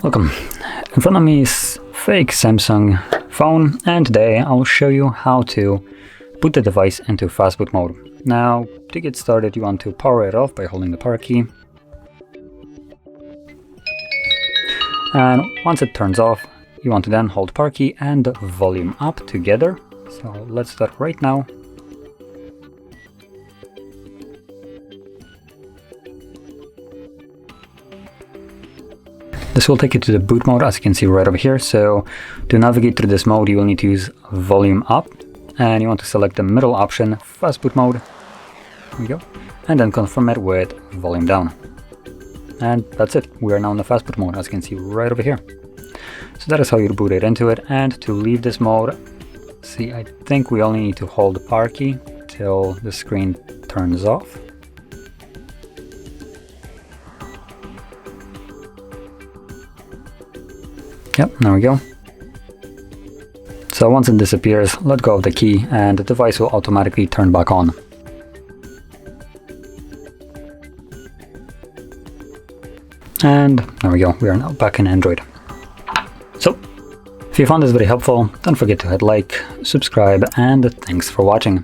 Welcome. In front of me is fake Samsung phone, and today I'll show you how to boot the device into Fastboot mode. Now, to get started, you want to power it off by holding the power key. And once it turns off, you want to then hold power key and volume up together. So let's start right now. This will take you to the boot mode, as you can see right over here. So to navigate through this mode, you will need to use volume up, and you want to select the middle option, Fastboot mode. There we go. And then confirm it with volume down. And that's it. We are now in the Fastboot mode, as you can see right over here. So that is how you boot it into it. And to leave this mode, see, I think we only need to hold the power key till the screen turns off. Yep, there we go. So once it disappears, let go of the key and the device will automatically turn back on. And there we go, we are now back in Android. So, if you found this very helpful, don't forget to hit like, subscribe, and thanks for watching.